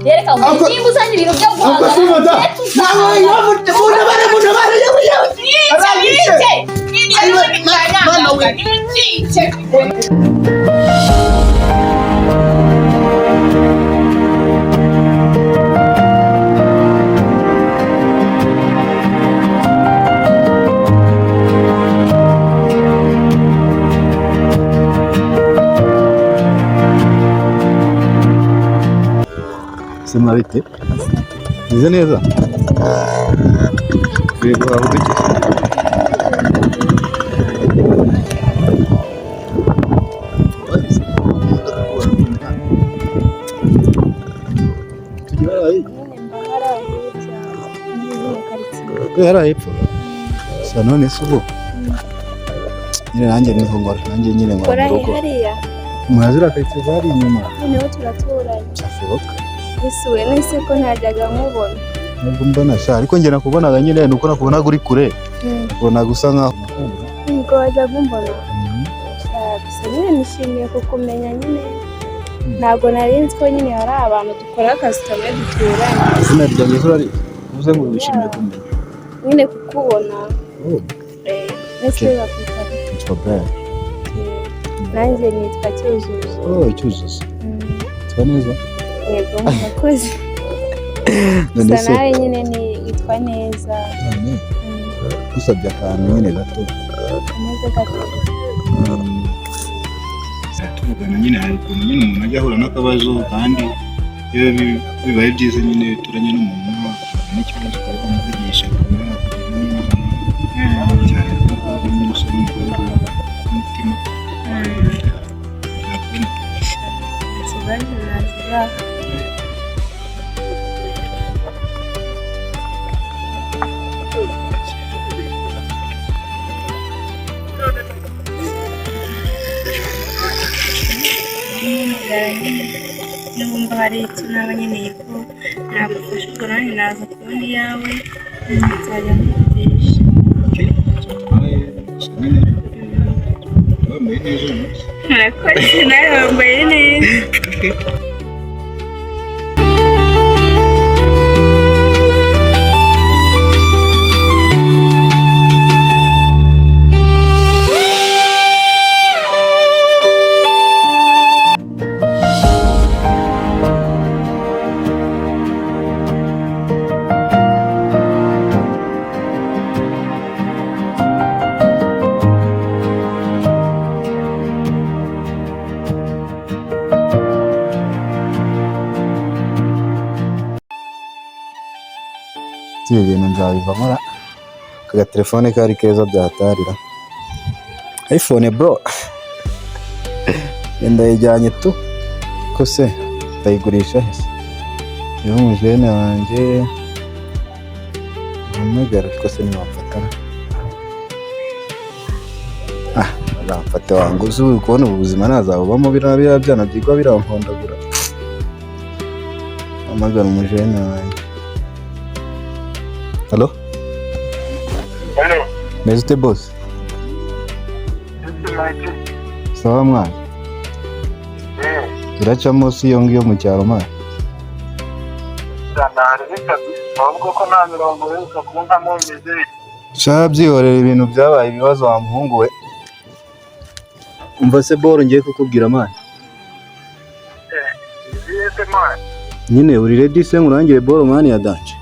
Reka nimba uzanye ibintu byo guhangana. Sema bite? Nize neza? Bego abuduke. Yarahepfo. Sa none subo. Nyine nanjye niho ngora, nanjye nyine ngora mu rugo. Mwazira kayitse zari inyuma. Niho turaturanye. Cyashoboka. Isuwe nese ko ntajyaga nkubona. Nubwo mbona sha ariko njye nakubonaga nyine nuko nakubona uri kure. Ubona gusa nkaho. Ngo waza gumbona. Gusa nyine nishimiye kukumenya nyine. Ntabwo narinzi ko nyine hari abantu dukora akazi kamwe duturanye. Izina ryanjye zurari uvuze ngo wishimiye kumenya. Nyine kukubona. Nese bakwita. Tobel. Nanjye nitwa Cyuzuzo. Cyuzuzo. Twa neza. Yego murakoze. Gusa nawe nyine witwa neza. Usabye akantu nyine gato. Kameze gato. Tuvugana nyine hari ukuntu nyine umuntu ajya ahura n'akabazo kandi iyo bibaye byiza nyine turanye n'umuntu n'ikibazo twamuvugisha kugira Numva hari ikintu naba nkeneye ko nagufasha ubwo nanjye naza kubona iyawe nzajya nkuvugisha. Murakoze nawe wambaye neza. ibi bintu nzabiva nkora aka telefone kari keza byatarira iPhone bro ndayijyanye tu ko se ndayigurisha hese niho mujene wanjye umugara ko se niwamfatana azamfate wangu uzi kubona ubuzima nazabubamo biriya byana byigwa birankondagura amagana umujene wanjye. Hello? Hello. Mezute boss. Sawa mwana. Iracamo si yo ngiyo mu cyaro mwana. Sha byihorera ibintu byabaye ibibazo wa muhungu we. Umva se boro ngiye kukubwira mwana. Nyine uri ready se ngurangire boro mwana ya danje.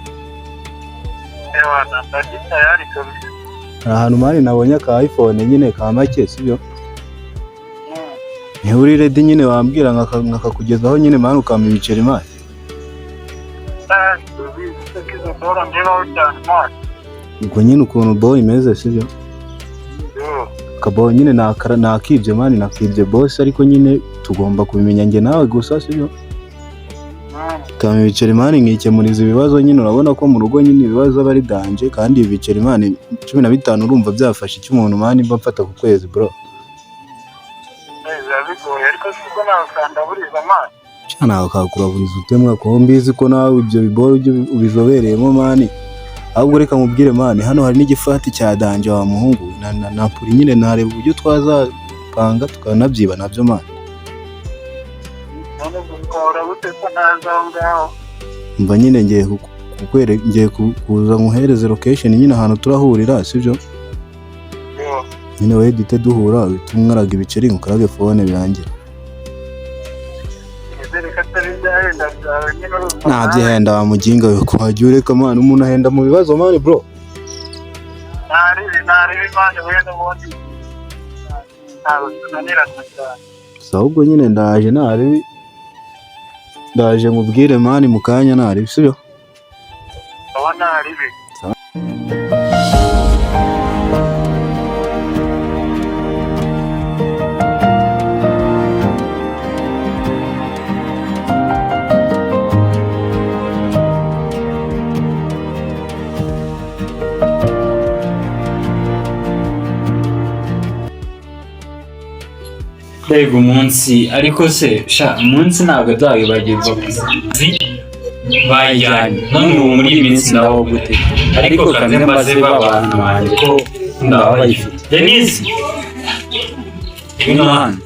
Ahantu mani nabonye aka iPhone nyine ka make sibyo. Ni uri ready nyine wambwira nkakakugezaho nyine mani ukampa ibiceri mani. Ubwo nyine ukuntu boy imeze sibyo. Kabo nyine nakibye mani nakibye boss ariko nyine tugomba kubimenya nge nawe gusa sibyo. Kama ibiceri mani nkikemuriza ibibazo nyine urabona ko mu rugo nyine ibibazo bari danje kandi ibiceri mani 15 urumva byafasha iki umuntu mani mba mfata ku kwezi bro. Ariko siko nakanda buriza mani. Cyana akakura buriza utemwa ko mbizi ko nawe ibyo biboro ubizobereyemo mani. Ahubwo reka mubwire mani hano hari n'igifati cya danje wa muhungu na puri nyine nareba uburyo twazapanga tukanabyiba nabyo mani. mba nyine ngiye kuza nkuhereze location nyine ahantu turahurira sibyo nyine wowe duhite duhura tumwaraga ibiceri nkukarage phone byanjye ntabyihenda wa muginga we kuhajya ureka mani umuntu ahenda mu bibazo mani bro naribi mani we n'ubundi ntabwo tunanirana cyane ahubwo nyine ndaje nkubwire mani mu kanya naribi sibyo aba naribi Mbega umunsi ariko se sha umunsi ntabwo azabibagirwa bayijyanye none ubu muri iyi minsi nawo gute ariko kanze mbaze b'abantu banjye ko ndaba bayifite Denise ino hano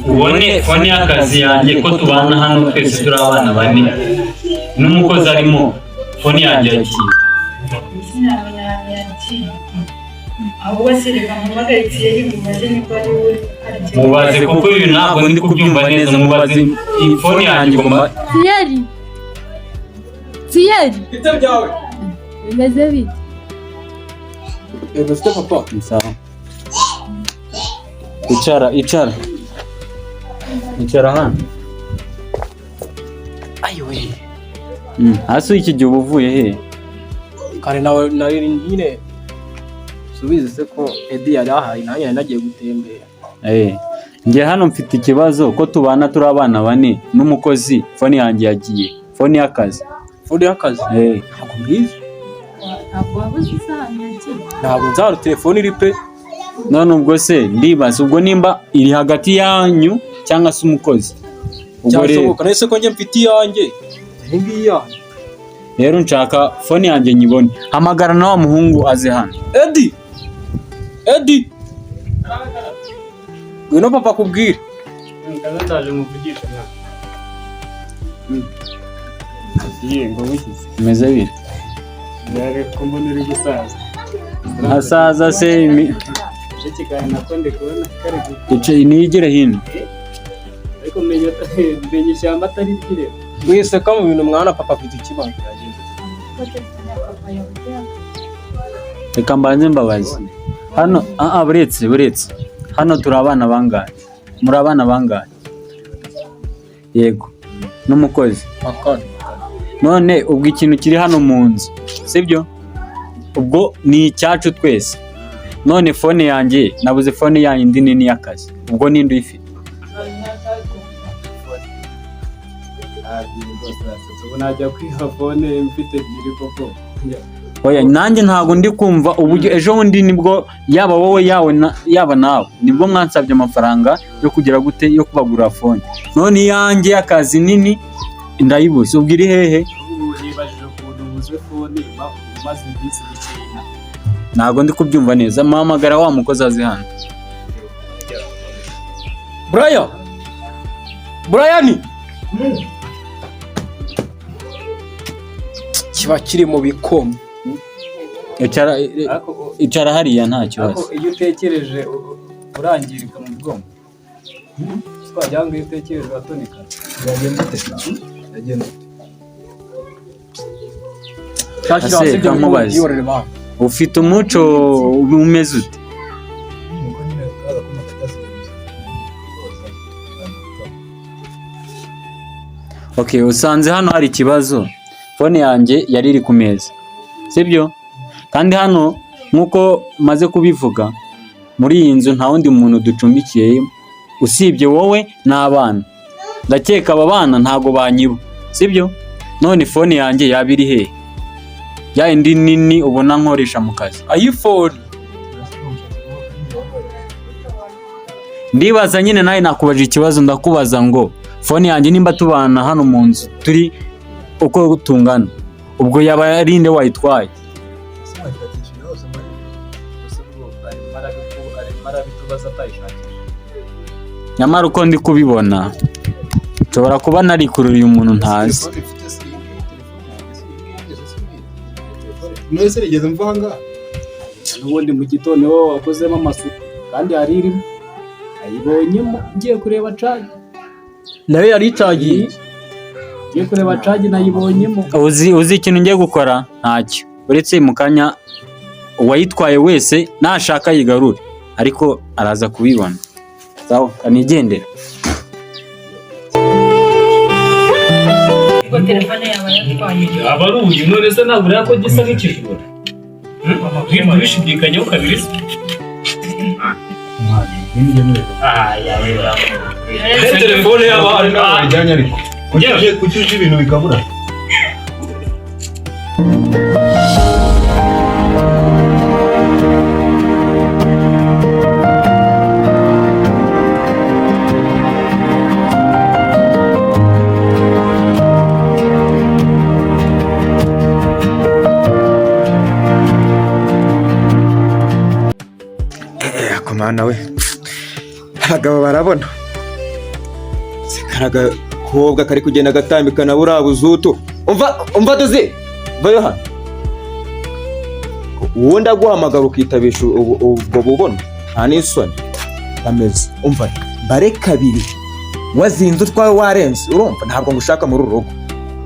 ubone fone y'akazi yanjye ko tubana hano twese turi abana bane n'umukozi arimo fone yanjye yagiye mubaze kuko ibi ntabwo ndi kubyumva neza mubaze iyi fone yanjye igomba Thierry bimeze bite Ese papa sawa icara hano ayiwe hasi iki gihe uvuye he kare nawe nari nyine subize se ko Edi yari ahaye nanjye nagiye gutembera njye hano mfite ikibazo ko tubana turi abana bane n'umukozi fone yanjye yagiye fone y'akazi ntabwo mbizi ntabwo wabuze isahani yagiye ntabwo nzara telefone iri pe none ubwo se ndibaza ubwo nimba iri hagati yanyu cyangwa se umukozi ubwo cyashoboka nese ko njye mfite iyanjye ngiya rero nshaka fone yanjye nyibone hamagara na wa muhungu aze hano Edi ngwino papa kubwire ndaje muvugisha ngo wikize meze bire yare ko mbona uri gusaza asaza se cyekigana nako ndikubona kare ice nigire hino ariko menya ishyamba atari kireba wese ko mu bintu mwana papa afite ikibazo reka mbanze mbabazi hano buretse hano turi abana bangahe muri abana bangahe yego n'umukozi none ubwo ikintu kiri hano mu nzu sibyo ubwo ni icyacu twese none fone yanjye nabuze fone yanjye indi nini y'akazi ubwo ninde uyifite najya kwiha fone mfite ebyiri koko oya nanjye ntabwo ndi kumva uburyo ejo bundi nibwo yaba wowe yaba nawe nibwo mwansabye amafaranga yo kugira gute yo kubagura fone none iyanjye y'akazi nini ndayibuze ubwo iri hehe nibajije ukuntu muze fone maze iminsi mikeya ntabwo ndi kubyumva neza mpamagara wa mukozi azi hano Brian kiba kiri mu bikoma icara hariya nta kibazo iyo utekereje urangirika mu bwonko twagira ngo iyo utekereje uratonika yagenda ufite umuco umeze ute usanze hano hari ikibazo fone yanjye yari iri ku meza sibyo kandi hano nk'uko maze kubivuga muri iyi nzu nta wundi muntu ducumbikiye usibye wowe n'abana ndakeka aba bana ntabwo banyiba sibyo none fone yanjye yaba iri hehe ya indi nini ubona nkoresha mu kazi iPhone ndibaza nyine nawe nakubaje ikibazo ndakubaza ngo fone yanjye nimba tubana hano mu nzu turi uko tungana ubwo yaba ari nde wayitwaye arabitubaza atayishakira. nyamara uko ndi kubibona nshobora kuba narikururiye umuntu ntazi. mwese rigeze mva hanga N'ubundi mu gitondo niho wakozemo amasuku kandi hari irimo ayibonyemo ngiye kureba cagi nayo yari icagiye, ngiye kureba cagi nayibonyemo. uzi ikintu ngiye gukora ntacyo uretse mu kanya uwayitwaye wese nashaka yigarure ariko araza kubibona. Sawa kanigendera. Ubwo telefone yawe yatwaye. Abaruye none se ntabwo urako gisa nk'ikijura. Bishidikanya ukabiri. Telefone yaba ari ajyanye ariko kucyuje ibintu bikabura. Komana we abagabo barabona sikaraga kobwa kari kugenda gatambika na buriya buzutu umva duzi vayo hano uwo ndaguhamagara ukitabisha ubwo bubona nta n'isoni ameze umva bare kabiri wazinze utwawe warenze urumva ntabwo ngushaka muri uru rugo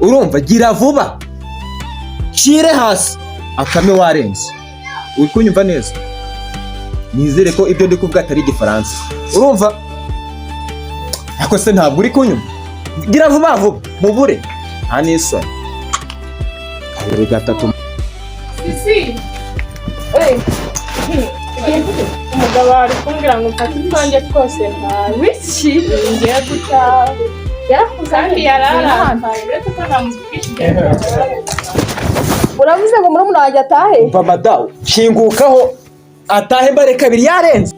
urumva gira vuba shire hasi akame warenze uri kunyumva neza nizere ko ibyo ndi kuvuga atari igifaransa urumva ako se ntabwo uri kunyumva gira vuba vuba mubure nta n'isoni kabiri gatatu Sisi umugabo ari kumbwira ngo mfate utwanjye twose ntawe wiki ngiye gutaha yarakuze yararantaye uretse ko namuzikishije uravuze ngo murumuna wanjye atahe umva madawu shingukaho atahe mbare kabiri yarenze